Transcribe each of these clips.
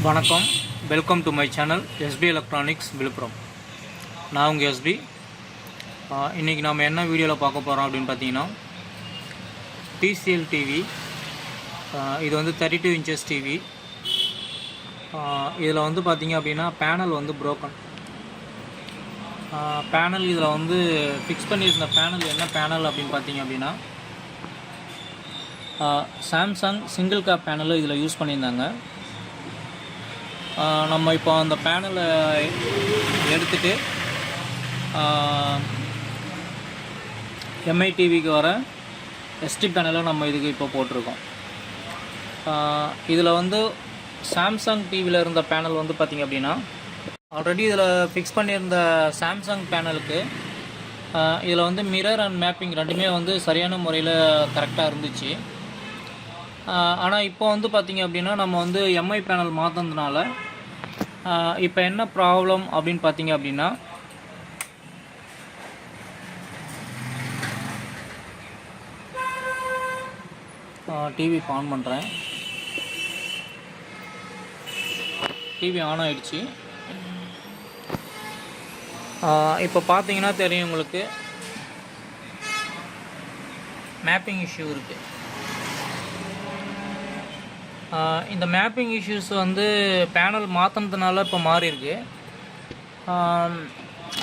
வணக்கம், welcome to my channel SP electronics Villupuram. நான் உங்கள் எஸ்பி. இன்றைக்கி நாம் என்ன வீடியோவில் பார்க்க போகிறோம் அப்படின்னு பார்த்தீங்கன்னா, TCL டிவி. இது வந்து 32 இன்ச்சஸ் டிவி. இதில் வந்து பார்த்திங்க அப்படின்னா பேனல் வந்து ப்ரோக்கன். பேனல் இதில் வந்து ஃபிக்ஸ் பண்ணியிருந்த பேனல் என்ன பேனல் அப்படின்னு பார்த்தீங்க அப்படின்னா, சாம்சங் சிங்கிள் கேப் பேனல் இதில் யூஸ் பண்ணியிருந்தாங்க. நம்ம இப்போ அந்த பேனலை எடுத்துகிட்டு MI டிவிக்கு வர SD பேனலை நம்ம இதுக்கு இப்போ போட்டிருக்கோம். இதில் வந்து சாம்சங் டிவியில் இருந்த பேனல் வந்து பார்த்திங்க அப்படின்னா, ஆல்ரெடி இதில் ஃபிக்ஸ் பண்ணியிருந்த சாம்சங் பேனலுக்கு இதில் வந்து மிரர் அண்ட் மேப்பிங் ரெண்டுமே வந்து சரியான முறையில் கரெக்டாக இருந்துச்சு. ஆனால் இப்போ வந்து பார்த்திங்க அப்படின்னா, நம்ம வந்து MI பேனல் மாற்றினதுனால இப்போ என்ன ப்ராப்ளம் அப்படின்னு பார்த்தீங்க அப்படின்னா, டிவி ஆன் பண்ணுறேன். டிவி ஆன் ஆகிடுச்சு. இப்போ பார்த்தீங்கன்னா தெரியும் உங்களுக்கு, மேப்பிங் இஷ்யூ இருக்குது. இந்த மேப்பிங் இஷ்யூஸ் வந்து பேனல் மாற்றினதுனால இப்போ மாறி இருக்கு.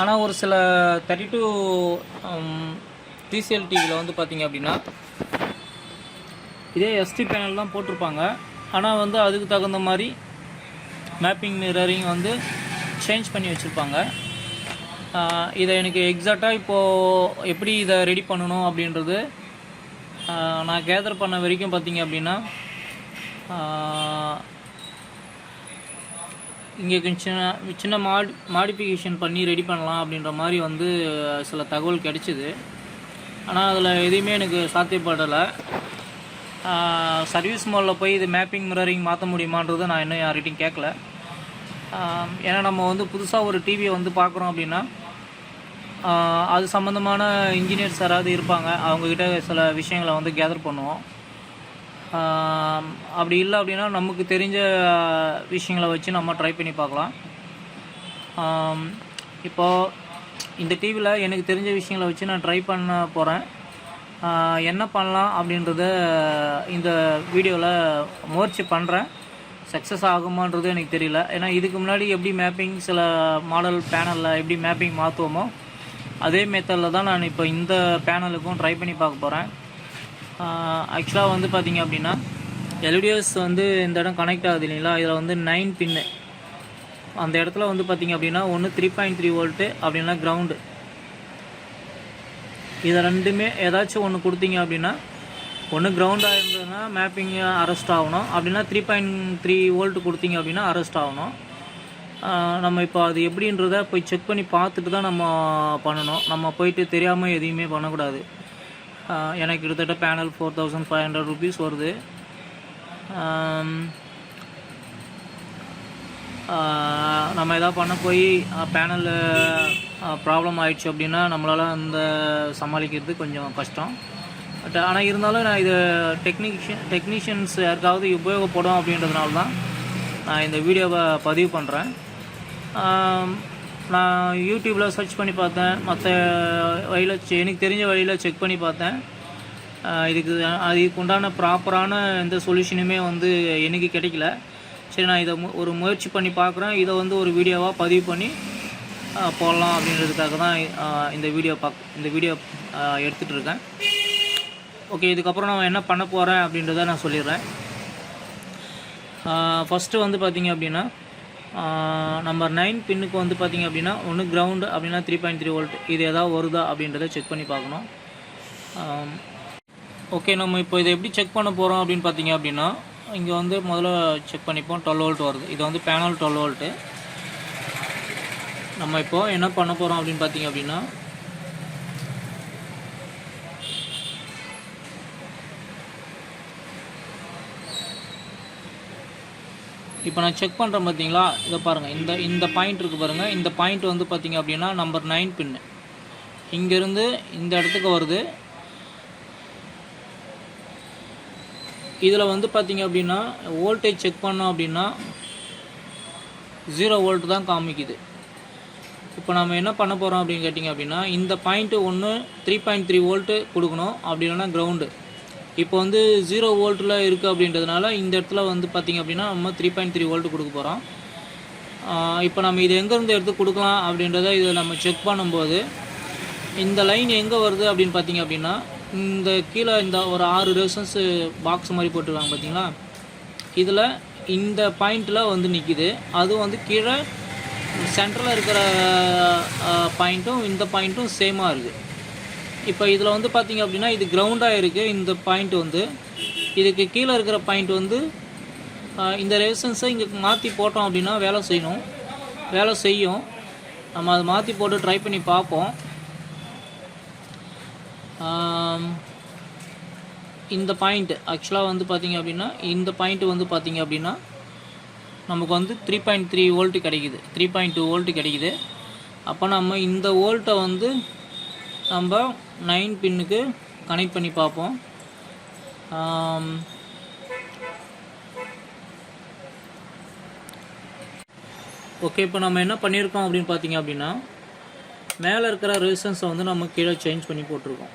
ஆனால் ஒரு சில 32 TCL டிவியில் வந்து பார்த்திங்க அப்படின்னா, இதே SD பேனல் தான் போட்டிருப்பாங்க. ஆனால் வந்து அதுக்கு தகுந்த மாதிரி மேப்பிங் மிரரிங் வந்து சேஞ்ச் பண்ணி வச்சுருப்பாங்க. இதை எனக்கு எக்ஸாக்டாக இப்போது எப்படி இதை ரெடி பண்ணணும் அப்படின்றது நான் கேதர் பண்ண வரைக்கும் பார்த்திங்க அப்படின்னா, இங்கே கொஞ்சம் சின்ன மாடிஃபிகேஷன் பண்ணி ரெடி பண்ணலாம் அப்படின்ற மாதிரி வந்து சில தகவல் கிடைச்சிது. ஆனால் அதில் எதுவுமே எனக்கு சாத்தியப்படலை. சர்வீஸ் மோடில் போய் இது மேப்பிங் மிரரிங் மாற்ற முடியுமான்றது நான் இன்னும் யார்கிட்டையும் கேட்கல. ஏன்னா நம்ம வந்து புதுசாக ஒரு டிவியை வந்து பார்க்குறோம் அப்படின்னா, அது சம்மந்தமான இன்ஜினியர்ஸ் யாராவது இருப்பாங்க, அவங்கக்கிட்ட சில விஷயங்களை வந்து கேதர் பண்ணுவோம். அப்படி இல்லை அப்படின்னா நமக்கு தெரிஞ்ச விஷயங்களை வச்சு நம்ம ட்ரை பண்ணி பார்க்கலாம். இப்போது இந்த டிவியில் எனக்கு தெரிஞ்ச விஷயங்களை வச்சு நான் ட்ரை பண்ண போகிறேன். என்ன பண்ணலாம் அப்படின்றத இந்த வீடியோவில் முயற்சி பண்ணுறேன். சக்ஸஸ் ஆகுமான்றது எனக்கு தெரியல. ஏன்னா இதுக்கு முன்னாடி எப்படி மேப்பிங் சில மாடல் பேனலில் எப்படி மேப்பிங் மாற்றுவோமோ அதே மெத்தடில் தான் நான் இப்போ இந்த பேனலுக்கும் ட்ரை பண்ணி பார்க்க போகிறேன். ஆக்சுவலாக வந்து பார்த்திங்க அப்படின்னா, LEDs வந்து இந்த இடம் கனெக்ட் ஆகுது இல்லைங்களா, இதில் வந்து 9 பின்னு. அந்த இடத்துல வந்து பார்த்திங்க அப்படின்னா, ஒன்று 3.3 வோல்ட்டு அப்படின்னா கிரவுண்டு. இதை ரெண்டுமே ஏதாச்சும் ஒன்று கொடுத்தீங்க அப்படின்னா, ஒன்று கிரவுண்டாக இருந்ததுன்னா மேப்பிங் அரெஸ்ட் ஆகணும், அப்படின்னா 3.3 வோல்ட்டு கொடுத்தீங்க அப்படின்னா அரெஸ்ட் ஆகணும். நம்ம இப்போ அது எப்படின்றத போய் செக் பண்ணி பார்த்துட்டு தான் நம்ம பண்ணணும். நம்ம போயிட்டு தெரியாமல் எதையுமே பண்ணக்கூடாது. எனக்கு கிட்டத்தட்ட பேனல் 4500 rupees வருது. நம்ம எதாவது பண்ண போய் பேனல் ப்ராப்ளம் ஆகிடுச்சு அப்படின்னா நம்மளால் அந்த சமாளிக்கிறது கொஞ்சம் கஷ்டம். பட் ஆனால் இருந்தாலும் நான் இது டெக்னீஷியன்ஸ் யாருக்காவது உபயோகப்படும் அப்படின்றதுனால தான் நான் இந்த வீடியோவை பதிவு பண்ணுறேன். நான் யூடியூப்பில் சர்ச் பண்ணி பார்த்தேன், மற்ற வழியில் எனக்கு தெரிஞ்ச வழியில் செக் பண்ணி பார்த்தேன். அதுக்கு உண்டான ப்ராப்பரான எந்த சொல்யூஷனுமே வந்து எனக்கு கிடைக்கல. சரி, நான் இதை ஒரு முயற்சி பண்ணி பார்க்குறேன். இதை வந்து ஒரு வீடியோவாக பதிவு பண்ணி போடலாம் அப்படின்றதுக்காக தான் இந்த வீடியோ எடுத்துகிட்டு இருக்கேன். ஓகே, இதுக்கப்புறம் நான் என்ன பண்ண போகிறேன் அப்படின்றத நான் சொல்லிடுறேன். ஃபஸ்ட்டு வந்து பார்த்திங்க அப்படின்னா, நம்பர் 9 பின்னுக்கு வந்து பார்த்திங்க அப்படின்னா, ஒன்று கிரவுண்டு அப்படின்னா 3.3 வோல்ட், இது எதாவது வருதா அப்படின்றத செக் பண்ணி பார்க்கணும். ஓகே, நம்ம இப்போ இதை எப்படி செக் பண்ண போகிறோம் அப்படின்னு பார்த்திங்க அப்படின்னா, இங்கே வந்து முதல்ல செக் பண்ணிப்போம். 12 வோல்ட் வருது. இது வந்து பேனல் 12 வோல்ட்டு. நம்ம இப்போது என்ன பண்ண போகிறோம் அப்படின்னு பார்த்திங்க அப்படின்னா, இப்போ நான் செக் பண்ணுறேன் பார்த்தீங்களா, இதை பாருங்கள். இந்த பாயிண்ட் இருக்குது பாருங்கள். இந்த பாயிண்ட் வந்து பார்த்திங்க அப்படின்னா நம்பர் 9 பின்னு இங்கேருந்து இந்த இடத்துக்கு வருது. இதில் வந்து பார்த்திங்க அப்படின்னா வோல்டேஜ் செக் பண்ணோம் அப்படின்னா 0 வோல்ட் தான் காமிக்குது. இப்போ நம்ம என்ன பண்ண போகிறோம் அப்படின்னு கேட்டிங்க அப்படின்னா, இந்த பாயிண்ட்டு ஒன்று 3.3 வோல்ட்டு கொடுக்கணும், அப்படி இல்லைன்னா கிரவுண்டு. இப்போ வந்து 0 வோல்ட்டில் இருக்குது அப்படின்றதுனால இந்த இடத்துல வந்து பார்த்திங்க அப்படின்னா நம்ம 3.3 வோல்ட்டு கொடுக்க போகிறோம். இப்போ நம்ம இது எங்கேருந்து எடுத்து கொடுக்கலாம் அப்படின்றத இதை நம்ம செக் பண்ணும்போது, இந்த லைன் எங்கே வருது அப்படின்னு பார்த்திங்க அப்படின்னா, இந்த கீழே இந்த ஒரு 6 ரெசிஸ்டன்ஸு பாக்ஸ் மாதிரி போட்டுருக்காங்க பார்த்தீங்களா, இதில் இந்த பாயிண்ட்டில் வந்து நிற்கிது. அதுவும் வந்து கீழே சென்டரில் இருக்கிற பாயிண்ட்டும் இந்த பாயிண்ட்டும் சேமாக இருக்குது. இப்போ இதில் வந்து பார்த்திங்க அப்படின்னா இது கிரவுண்டாக இருக்குது. இந்த பாயிண்ட் வந்து இதுக்கு கீழே இருக்கிற பாயிண்ட் வந்து இந்த ரெசிஸ்டன்ஸை இங்கே மாற்றி போட்டோம் அப்படின்னா வேலை செய்யும். நம்ம அதை மாற்றி போட்டு ட்ரை பண்ணி பார்ப்போம். இந்த பாயிண்ட் ஆக்சுவலாக வந்து பார்த்திங்க அப்படின்னா இந்த பாயிண்ட் வந்து பார்த்திங்க அப்படின்னா நமக்கு வந்து 3.3 வோல்ட்டு கிடைக்குது, 3.2 வோல்ட்டு கிடைக்குது. அப்போ நம்ம இந்த வோல்ட்டை வந்து நம்ம 9 பின்னுக்கு கனெக்ட் பண்ணி பார்ப்போம். ஓகே, இப்போ நம்ம என்ன பண்ணியிருக்கோம் அப்படின்னு பார்த்திங்க அப்படின்னா, மேலே இருக்கிற ரெசிஸ்டன்ஸை வந்து நம்ம கீழே சேஞ்ச் பண்ணி போட்டிருக்கோம்.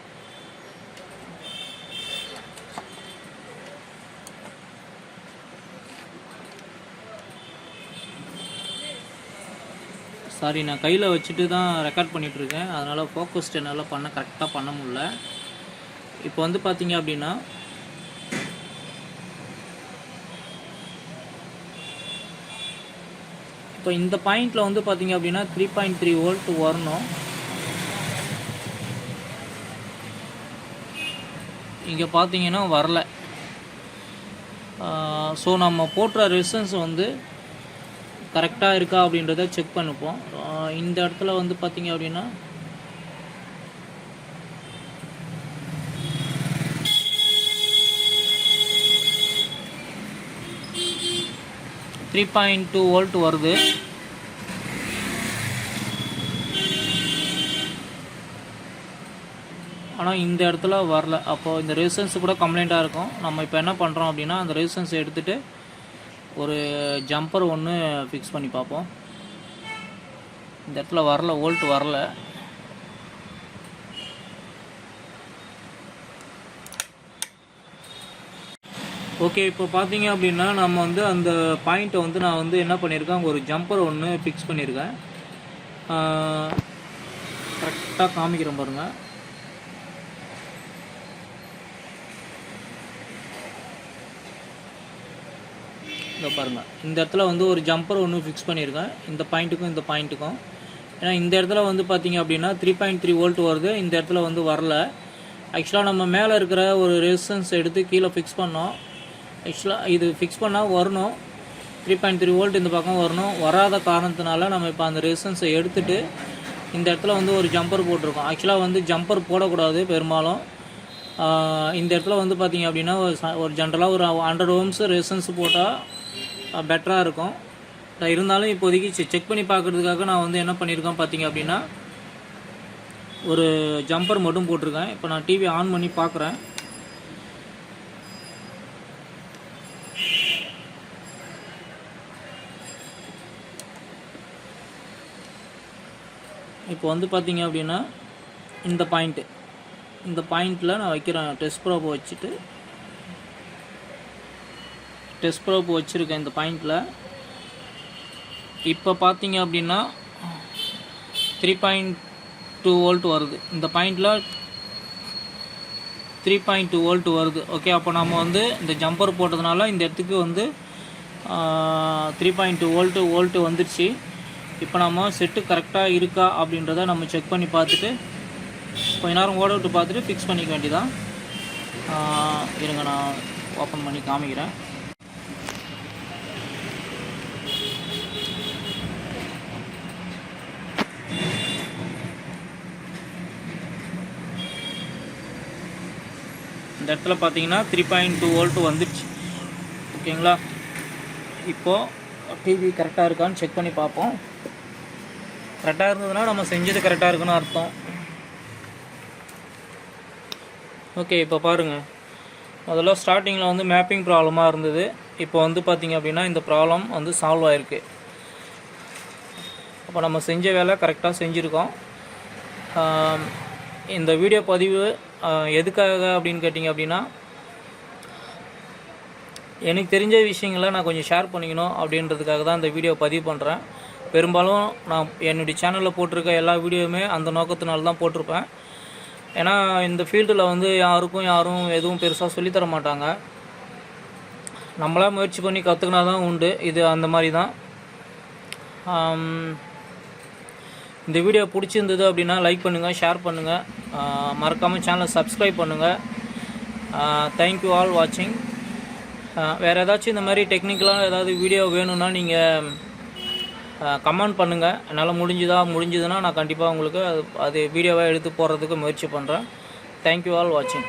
சாரி, நான் கையில் வச்சுட்டு தான் ரெக்கார்ட் பண்ணிகிட்ருக்கேன், அதனால் ஃபோக்கஸ்ட் என்னால் கரெக்டாக பண்ண முடியல. இப்போ வந்து பார்த்திங்க அப்படின்னா இப்போ இந்த பாயிண்டில் வந்து பார்த்திங்க அப்படின்னா 3.3 வோல்ட் வரணும். இங்கே பார்த்தீங்கன்னா வரல. ஸோ நம்ம போட்டுற ரெசிஸ்டன்ஸ் வந்து கரெக்டாக இருக்கா அப்படின்றத செக் பண்ணிப்போம். இந்த இடத்துல வந்து பார்த்திங்க அப்படின்னா $3.2 வோல்ட் வருது. ஆனால் இந்த இடத்துல வரல. அப்போது இந்த ரெசிஸ்டன்ஸ் கூட கம்ப்ளைண்ட்டாக இருக்கும். நம்ம இப்போ என்ன பண்ணுறோம் அப்படின்னா, அந்த ரெசிஸ்டன்ஸை எடுத்துகிட்டு ஒரு ஜம்பர் ஒன்று ஃபிக்ஸ் பண்ணி பார்ப்போம். இந்த இடத்துல வரல, வோல்ட் வரல. ஓகே, இப்போ பார்த்தீங்க அப்படின்னா நம்ம வந்து அந்த பாயிண்ட்டை வந்து நான் வந்து என்ன பண்ணியிருக்கேன், ஒரு ஜம்பர் ஒன்று ஃபிக்ஸ் பண்ணியிருக்கேன். கரெக்டாக காமிக்கிறேன் பாருங்கள். இதை பாருங்கள், இந்த இடத்துல வந்து ஒரு ஜம்பர் ஒன்று ஃபிக்ஸ் பண்ணியிருக்கேன், இந்த பாயிண்ட்டுக்கும் இந்த பாயிண்ட்டுக்கும். ஏன்னா இந்த இடத்துல வந்து பார்த்திங்க அப்படின்னா 3.3 வோல்ட் வருது, இந்த இடத்துல வந்து வரல. ஆக்சுவலாக நம்ம மேலே இருக்கிற ஒரு ரெசிஸ்டன்ஸ் எடுத்து கீழே ஃபிக்ஸ் பண்ணோம். ஆக்சுவலாக இது ஃபிக்ஸ் பண்ணால் வரணும், 3.3 வோல்ட் இந்த பக்கம் வரணும். வராத காரணத்தினால நம்ம இப்போ அந்த ரெசிஸ்டன்ஸை எடுத்துகிட்டு இந்த இடத்துல வந்து ஒரு ஜம்பர் போட்டிருக்கோம். ஆக்சுவலாக வந்து ஜம்பர் போடக்கூடாது பெரும்பாலும். இந்த இடத்துல வந்து பார்த்திங்க அப்படின்னா ஒரு ஜென்ரலாக ஒரு 100 ஓம்ஸ் ரெசிஸ்டன்ஸ் போட்டால் பெட்டராக இருக்கும். இருந்தாலும் இப்போதைக்கு செக் பண்ணி பார்க்குறதுக்காக நான் வந்து என்ன பண்ணியிருக்கேன் பார்த்திங்க அப்படின்னா, ஒரு ஜம்பர் மட்டும் போட்டிருக்கேன். இப்போ நான் டிவி ஆன் பண்ணி பார்க்குறேன். இப்போ வந்து பார்த்திங்க அப்படின்னா இந்த பாயிண்ட்டில் நான் வைக்கிறேன். டெஸ்ட் ப்ரோப் வச்சுட்டு டெஸ்ட் ப்ரோப் வச்சுருக்கேன் இந்த பாயிண்டில். இப்போ பார்த்தீங்க அப்படின்னா 3.2 வோல்ட் வருது. இந்த பாயிண்டில் 3.2 வோல்ட் வருது. ஓகே, அப்போ நம்ம வந்து இந்த ஜம்பர் போட்டதுனால இந்த இடத்துக்கு வந்து 3.2 வோல்ட்டு வந்துடுச்சு. இப்போ நம்ம செட்டு கரெக்டாக இருக்கா அப்படின்றத நம்ம செக் பண்ணி பார்த்துட்டு கொஞ்ச நேரம் ஓட விட்டு பார்த்துட்டு ஃபிக்ஸ் பண்ணிக்க வேண்டியதான். இருங்க, நான் ஓப்பன் பண்ணி காமிக்கிறேன். இந்த இடத்துல பார்த்தீங்கன்னா 3.2 வோல்ட் வந்துடுச்சு. ஓகேங்களா, இப்போது டிவி கரெக்டாக இருக்கான்னு செக் பண்ணி பார்ப்போம். கரெக்டாக இருந்ததுன்னா நம்ம செஞ்சது கரெக்டாக இருக்குன்னு அர்த்தம். ஓகே, இப்போ பாருங்கள், முதல்ல ஸ்டார்டிங்கில் வந்து மேப்பிங் ப்ராப்ளமாக இருந்தது. இப்போ வந்து பார்த்திங்க அப்படின்னா இந்த ப்ராப்ளம் வந்து சால்வ் ஆகிருக்கு. அப்போ நம்ம செஞ்ச வேலை கரெக்டாக செஞ்சுருக்கோம். இந்த வீடியோ பதிவு எதுக்காக அப்படின்னு கேட்டிங்க அப்படின்னா, எனக்கு தெரிஞ்ச விஷயங்களை நான் கொஞ்சம் ஷேர் பண்ணிக்கணும் அப்படின்றதுக்காக தான் இந்த வீடியோ பதிவு பண்ணுறேன். பெரும்பாலும் நான் என்னுடைய சேனலில் போட்டிருக்க எல்லா வீடியோவுமே அந்த நோக்கத்தினால தான் போட்டிருப்பேன். ஏன்னா இந்த ஃபீல்டில் வந்து யாரும் எதுவும் பெருசாக சொல்லித்தர மாட்டாங்க. நம்மளாக முயற்சி பண்ணி கற்றுக்கினா தான் உண்டு. இது அந்த மாதிரி தான். இந்த வீடியோ பிடிச்சிருந்தது அப்படின்னா லைக் பண்ணுங்கள், ஷேர் பண்ணுங்கள், மறக்காமல் சேனலை சப்ஸ்கிரைப் பண்ணுங்கள். தேங்க்யூ ஆல் வாட்சிங். வேறு ஏதாச்சும் இந்த மாதிரி டெக்னிக்கலாக ஏதாவது வீடியோ வேணும்னா நீங்கள் கமெண்ட் பண்ணுங்கள். என்னால் முடிஞ்சுதுன்னா நான் கண்டிப்பாக உங்களுக்கு அது வீடியோவாக எடுத்து போடுறதுக்கு முயற்சி பண்ணுறேன். தேங்க்யூ ஆல் வாட்சிங்.